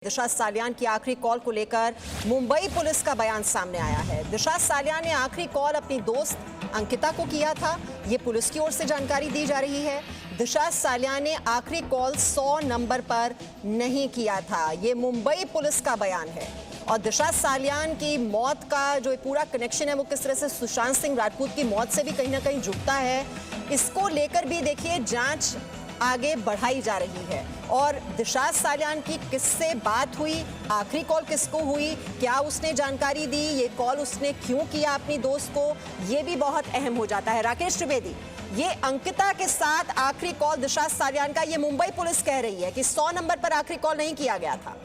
दिशा सालियान की आखिरी कॉल को लेकर मुंबई पुलिस का बयान सामने आया है। दिशा सालियान ने आखिरी कॉल अपनी दोस्त अंकिता को किया था, ये पुलिस की ओर से जानकारी दी जा रही है। दिशा सालियान ने आखिरी कॉल 100 नंबर पर नहीं किया था, ये मुंबई पुलिस का बयान है। और दिशा सालियान की मौत का जो पूरा कनेक्शन है वो किस तरह से सुशांत सिंह राजपूत की मौत से भी कहीं ना कहीं जुड़ता है, इसको लेकर भी देखिए जांच आगे बढ़ाई जा रही है। और दिशा सालियान की किससे बात हुई, आखिरी कॉल किसको हुई, क्या उसने जानकारी दी, ये कॉल उसने क्यों किया अपनी दोस्त को, ये भी बहुत अहम हो जाता है। राकेश त्रिवेदी, ये अंकिता के साथ आखिरी कॉल दिशा सालियान का, ये मुंबई पुलिस कह रही है कि 100 नंबर पर आखिरी कॉल नहीं किया गया था।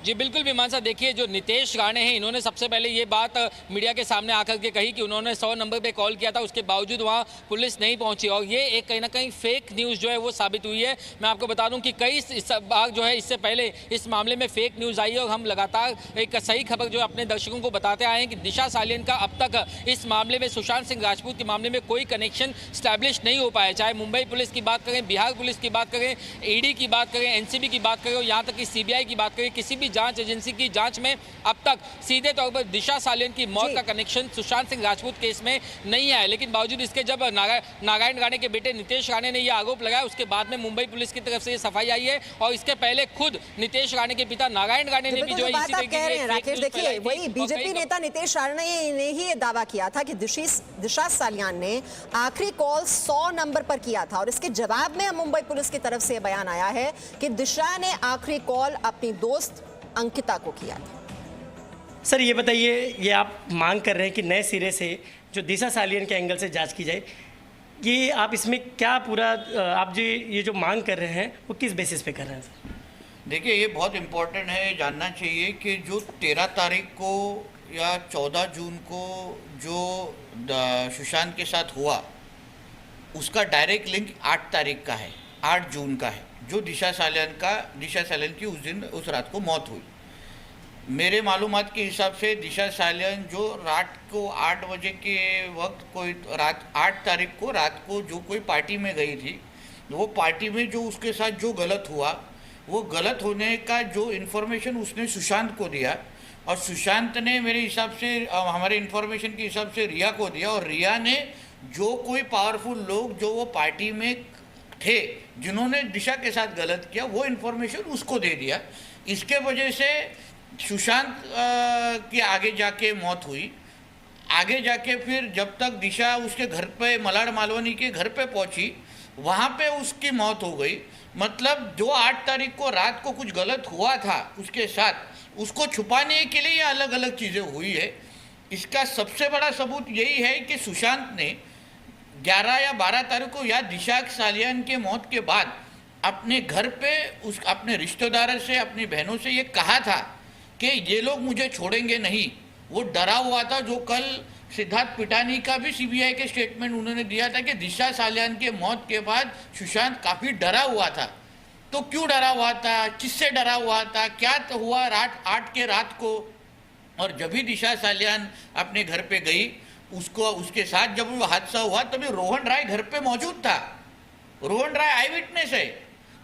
जी बिल्कुल मीमांसा, देखिए जो नितेश राणे हैं इन्होंने सबसे पहले ये बात मीडिया के सामने आकर के कही कि उन्होंने 100 नंबर पे कॉल किया था, उसके बावजूद वहाँ पुलिस नहीं पहुंची और ये एक कहीं ना कहीं फेक न्यूज़ जो है वो साबित हुई है। मैं आपको बता दूं कि कई बार जो है इससे पहले इस मामले में फेक न्यूज़ आई है और हम लगातार एक सही खबर जो अपने दर्शकों को बताते आए हैं कि दिशा सालियान का अब तक इस मामले में, सुशांत सिंह राजपूत के मामले में कोई कनेक्शन स्टैब्लिश नहीं हो पाया। चाहे मुंबई पुलिस की बात करें, बिहार पुलिस की बात करें, ईडी की बात करें, एनसीबी की बात करें और यहाँ तक कि सीबीआई की बात करें, किसी भी जांच एजेंसी की जांच में अब तक सीधे तौर पर दिशा सालियान की मौत का कनेक्शन सुशांत सिंह राजपूत केस में नहीं आया। लेकिन बावजूद इसके जब नारायण राणे के बेटे नितेश राणे ने यह आरोप लगाया, उसके बाद में मुंबई पुलिस की तरफ से ये सफाई आई है और इसके पहले खुद नितेश राणे के पिता नारायण राणे ने भी जो इसी तरीके से राकेश, देखिए वही बीजेपी नेता नितेश राणे ने ही ये दावा किया था कि दिशा सालियान ने आखिरी कॉल 100 नंबर पर किया था और इसके जवाब में मुंबई पुलिस की तरफ से बयान आया है कि दिशा ने आखिरी कॉल अपनी दोस्त अंकिता को किया था। सर ये बताइए, ये आप मांग कर रहे हैं कि नए सिरे से जो दिशा सालियान के एंगल से जांच की जाए, ये आप इसमें क्या पूरा आप जो ये जो मांग कर रहे हैं वो किस बेसिस पे कर रहे हैं सर? देखिए ये बहुत इम्पोर्टेंट है, जानना चाहिए कि जो 13 तारीख को या 14 जून को जो सुशांत के साथ हुआ उसका डायरेक्ट लिंक 8 तारीख का है, 8 जून का है, जो दिशा सालियान की उस दिन उस रात को मौत हुई। मेरे मालूमात के हिसाब से दिशा सालियान जो रात को 8 बजे के वक्त कोई रात 8 तारीख को रात को जो कोई पार्टी में गई थी, वो पार्टी में जो उसके साथ जो गलत हुआ, वो गलत होने का जो इन्फॉर्मेशन उसने सुशांत को दिया और सुशांत ने मेरे हिसाब से, हमारे इन्फॉर्मेशन के हिसाब से रिया को दिया और रिया ने जो कोई पावरफुल लोग जो वो पार्टी में थे जिन्होंने दिशा के साथ गलत किया, वो इन्फॉर्मेशन उसको दे दिया। इसके वजह से सुशांत की आगे जाके मौत हुई। आगे जाके फिर जब तक दिशा उसके घर पे, मलाड मालवनी के घर पे पहुंची, वहाँ पे उसकी मौत हो गई। मतलब जो 8 तारीख को रात को कुछ गलत हुआ था उसके साथ, उसको छुपाने के लिए अलग अलग चीज़ें हुई है। इसका सबसे बड़ा सबूत यही है कि सुशांत ने 11 या 12 तारीख को या दिशा सालियान के मौत के बाद अपने घर पे अपने रिश्तेदारों से, अपनी बहनों से ये कहा था कि ये लोग मुझे छोड़ेंगे नहीं। वो डरा हुआ था, जो कल सिद्धार्थ पिटानी का भी सीबीआई के स्टेटमेंट उन्होंने दिया था कि दिशा सालियान के मौत के बाद सुशांत काफ़ी डरा हुआ था। तो क्यों डरा हुआ था, किससे डरा हुआ था, क्या तो हुआ रात 8 के रात को? और जब भी दिशा सालियान अपने घर पे गई, उसके साथ जब वो हादसा हुआ तभी रोहन राय घर पे मौजूद था। रोहन राय आई विटनेस है।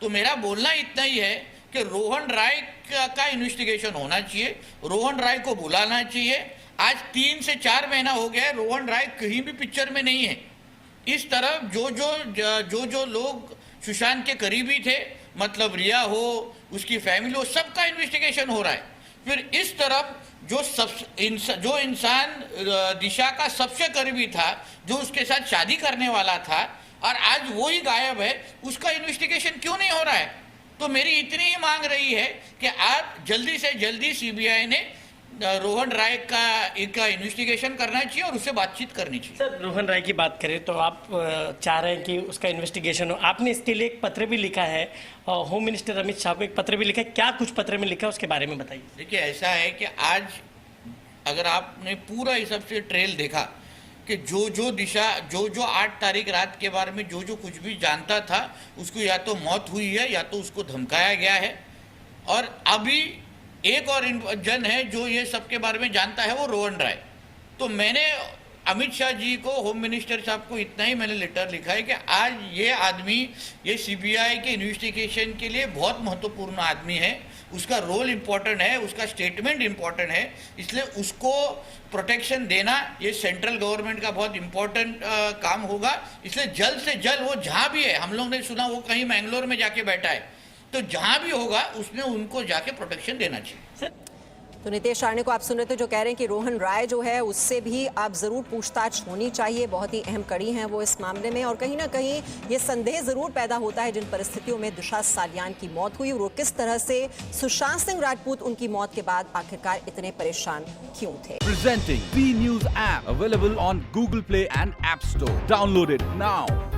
तो मेरा बोलना इतना ही है कि रोहन राय का इन्वेस्टिगेशन होना चाहिए, रोहन राय को बुलाना चाहिए। आज 3 से 4 महीना हो गया है, रोहन राय कहीं भी पिक्चर में नहीं है। इस तरफ जो लोग सुशांत के करीबी थे, मतलब रिया हो, उसकी फैमिली हो, सबका इन्वेस्टिगेशन हो रहा है। फिर इस तरफ जो इंसान दिशा का सबसे करीबी था, जो उसके साथ शादी करने वाला था और आज वो ही गायब है, उसका इन्वेस्टिगेशन क्यों नहीं हो रहा है? तो मेरी इतनी ही मांग रही है कि आप जल्दी से जल्दी सीबीआई ने रोहन राय का इन्वेस्टिगेशन करना चाहिए और उससे बातचीत करनी चाहिए। सर रोहन राय की बात करें तो आप चाह रहे हैं कि उसका इन्वेस्टिगेशन हो। आपने इसके लिए एक पत्र भी लिखा है, होम मिनिस्टर अमित शाह को एक पत्र भी लिखा है, क्या कुछ पत्र में लिखा है उसके बारे में बताइए। देखिए ऐसा है कि आज अगर आपने पूरा इस सबसे ट्रेल देखा कि जो दिशा जो 8 तारीख रात के बारे में जो कुछ भी जानता था, उसको या तो मौत हुई है या तो उसको धमकाया गया है। और अभी एक और जन है जो ये सब के बारे में जानता है, वो रोहन राय। तो मैंने अमित शाह जी को, होम मिनिस्टर साहब को इतना ही मैंने लेटर लिखा है कि आज ये आदमी, ये सीबीआई के इन्वेस्टिगेशन के लिए बहुत महत्वपूर्ण आदमी है, उसका रोल इम्पोर्टेंट है, उसका स्टेटमेंट इम्पोर्टेंट है, इसलिए उसको प्रोटेक्शन देना ये सेंट्रल गवर्नमेंट का बहुत इम्पोर्टेंट काम होगा। इसलिए जल्द से जल्द वो जहाँ भी है, हम लोग ने सुना वो कहीं मैंगलोर में जाके बैठा है, तो जहाँ भी होगा उसमें उनको जाके प्रोटेक्शन देना चाहिए। तो नितेश राणे को आप सुन रहे थे जो कह रहे हैं कि रोहन राय जो है उससे भी आप जरूर पूछताछ होनी चाहिए, बहुत ही अहम कड़ी हैं वो इस मामले में। और कहीं ना कहीं ये संदेह जरूर पैदा होता है जिन परिस्थितियों में दिशा सालियान की मौत हुई और वो किस तरह से सुशांत सिंह राजपूत उनकी मौत के बाद आखिरकार इतने परेशान क्यों थे। Presenting B News app available on Google Play and App Store. Download it now.